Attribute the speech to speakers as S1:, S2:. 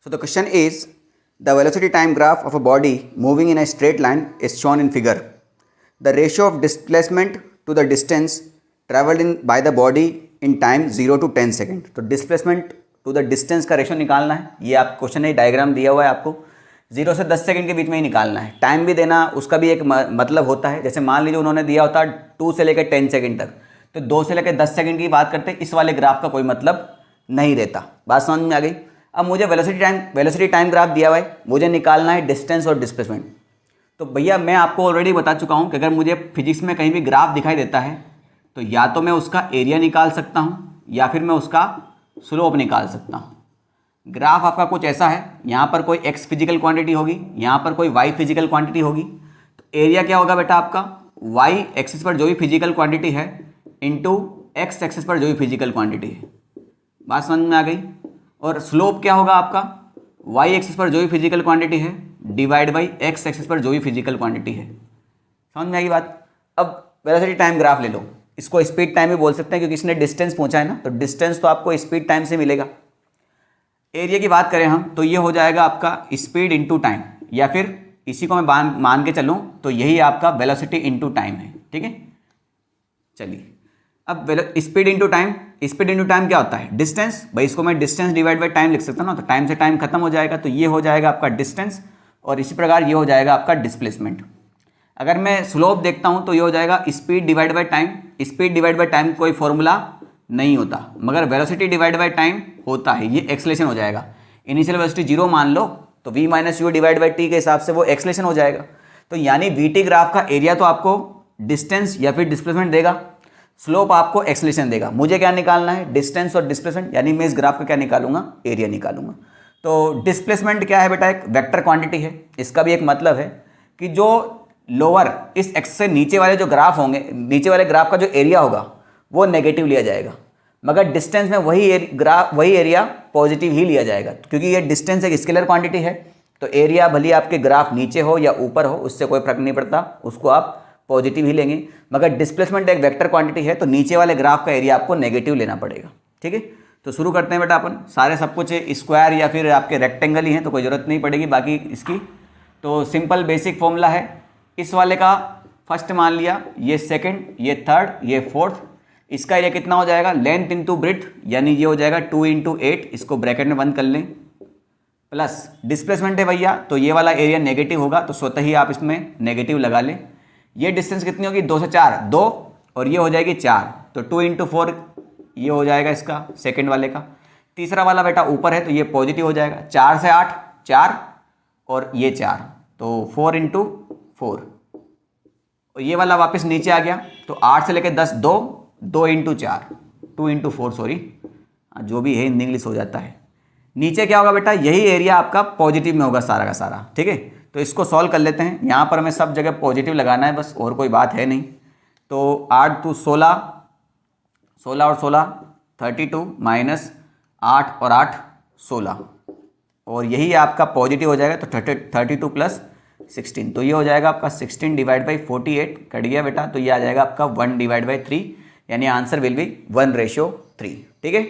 S1: So the question is, the velocity time graph of a body moving in a straight line is shown in figure. The ratio of displacement to the distance traveled in by the body in time 0 to 10 second. तो displacement to the distance का ratio निकालना है. ये आप question है, diagram दिया हुआ है आपको. 0 से 10 सेकेंड के बीच में ही निकालना है. टाइम भी देना, उसका भी एक मतलब होता है. जैसे मान लीजिए उन्होंने दिया होता 2 से लेकर 10 सेकेंड तक, तो 2 से लेकर 10 सेकेंड की बात करते, इस वाले ग्राफ का कोई मतलब नहीं रहता. बात समझ में आ गई. अब मुझे वेलोसिटी टाइम ग्राफ दिया हुआ है, मुझे निकालना है डिस्टेंस और डिस्प्लेसमेंट. तो भैया मैं आपको ऑलरेडी बता चुका हूँ कि अगर मुझे फिजिक्स में कहीं भी ग्राफ दिखाई देता है तो या तो मैं उसका एरिया निकाल सकता हूँ या फिर मैं उसका स्लोप निकाल सकता हूँ. ग्राफ आपका कुछ ऐसा है, यहाँ पर कोई एक्स फिजिकल क्वांटिटी होगी, यहाँ पर कोई वाई फिजिकल क्वांटिटी होगी. तो एरिया क्या होगा बेटा आपका, वाई एक्सिस पर जो भी फिजिकल क्वांटिटी है इंटू एक्स एक्सिस पर जो भी फिजिकल क्वांटिटी है. बात समझ में आ गई. और स्लोप क्या होगा आपका, वाई एक्सिस पर जो भी फिजिकल क्वांटिटी है डिवाइड बाई एक्स एक्सिस पर जो भी फिजिकल क्वांटिटी है. समझ में आएगी बात. अब वेलोसिटी टाइम ग्राफ ले लो, इसको स्पीड टाइम भी बोल सकते हैं क्योंकि इसने डिस्टेंस पूछा है ना, तो डिस्टेंस तो आपको स्पीड टाइम से मिलेगा. एरिया की बात करें हम तो ये हो जाएगा आपका स्पीड इंटू टाइम, या फिर इसी को मैं मान के चलूँ तो यही आपका वेलोसिटी इंटू टाइम है. ठीक है, चलिए. अब स्पीड इंटू टाइम क्या होता है, डिस्टेंस. भाई इसको मैं डिस्टेंस डिवाइड बाई टाइम लिख सकता हूँ ना, तो टाइम से टाइम खत्म हो जाएगा, तो ये हो जाएगा आपका डिस्टेंस, और इसी प्रकार ये हो जाएगा आपका डिस्प्लेसमेंट. अगर मैं स्लोप देखता हूँ तो ये हो जाएगा speed divide by time. Speed divide by time कोई फॉर्मूला नहीं होता, मगर वेलोसिटी डिवाइड बाई टाइम होता है. ये एक्सलेशन हो जाएगा. इनिशियल वेलोसिटी 0 मान लो तो v minus you divide by T के हिसाब से वो एक्सलेशन हो जाएगा. तो यानी वी टी ग्राफ का एरिया तो आपको डिस्टेंस या फिर डिस्प्लेसमेंट देगा, स्लोप आपको एक्सलेशन देगा. मुझे क्या निकालना है, डिस्टेंस और डिस्प्लेसमेंट, यानी मैं इस ग्राफ का क्या निकालूंगा, एरिया निकालूंगा. तो डिस्प्लेसमेंट क्या है बेटा, एक वेक्टर क्वांटिटी है. इसका भी एक मतलब है कि जो लोअर इस एक्स से नीचे वाले जो ग्राफ होंगे, नीचे वाले ग्राफ का जो एरिया होगा वो नेगेटिव लिया जाएगा, मगर डिस्टेंस में वही एरिया पॉजिटिव ही लिया जाएगा, क्योंकि ये डिस्टेंस एक स्केलर क्वांटिटी है. तो एरिया भले आपके ग्राफ नीचे हो या ऊपर हो, उससे कोई फर्क नहीं पड़ता, उसको आप पॉजिटिव ही लेंगे. मगर डिस्प्लेसमेंट एक वेक्टर क्वांटिटी है, तो नीचे वाले ग्राफ का एरिया आपको नेगेटिव लेना पड़ेगा. ठीक है, तो शुरू करते हैं बेटा. अपन सारे सब कुछ स्क्वायर या फिर आपके रेक्टेंगल ही हैं, तो कोई ज़रूरत नहीं पड़ेगी बाकी इसकी. तो सिंपल बेसिक फॉर्मूला है. इस वाले का फर्स्ट मान लिया, ये सेकंड, ये थर्ड, ये फोर्थ. इसका एरिया कितना हो जाएगा, लेंथ इंटू ब्रेड्थ, यानी ये हो जाएगा 2 इंटू 8, इसको ब्रैकेट में बंद कर लें, प्लस डिस्प्लेसमेंट है भैया, तो ये वाला एरिया नेगेटिव होगा, तो स्वतः ही आप इसमें नेगेटिव लगा लें. ये डिस्टेंस कितनी होगी, 2 से 4, 2, और ये हो जाएगी 4, तो 2 इंटू 4 ये हो जाएगा इसका सेकंड वाले का. तीसरा वाला बेटा ऊपर है तो ये पॉजिटिव हो जाएगा. 4 से 8, 4, और ये 4, तो 4 इंटू 4, और ये वाला वापस नीचे आ गया, तो 8 से लेकर 10, 2 इंटू 4, 2 इंटू 4, सॉरी, जो भी है हिंदी इंग्लिश हो जाता है. नीचे क्या होगा बेटा, यही एरिया आपका पॉजिटिव में होगा सारा का सारा. ठीक है, तो इसको सॉल्व कर लेते हैं. यहाँ पर हमें सब जगह पॉजिटिव लगाना है बस, और कोई बात है नहीं. तो 8 तो 16, 16 और 16 32, माइनस 8 और 8 16, और यही आपका पॉजिटिव हो जाएगा, तो 32 प्लस 16, तो ये हो जाएगा आपका 16 डिवाइड बाई 48 कट गया बेटा, तो ये आ जाएगा आपका 1 डिवाइड बाई 3, यानी आंसर विल बी 1:3. ठीक है.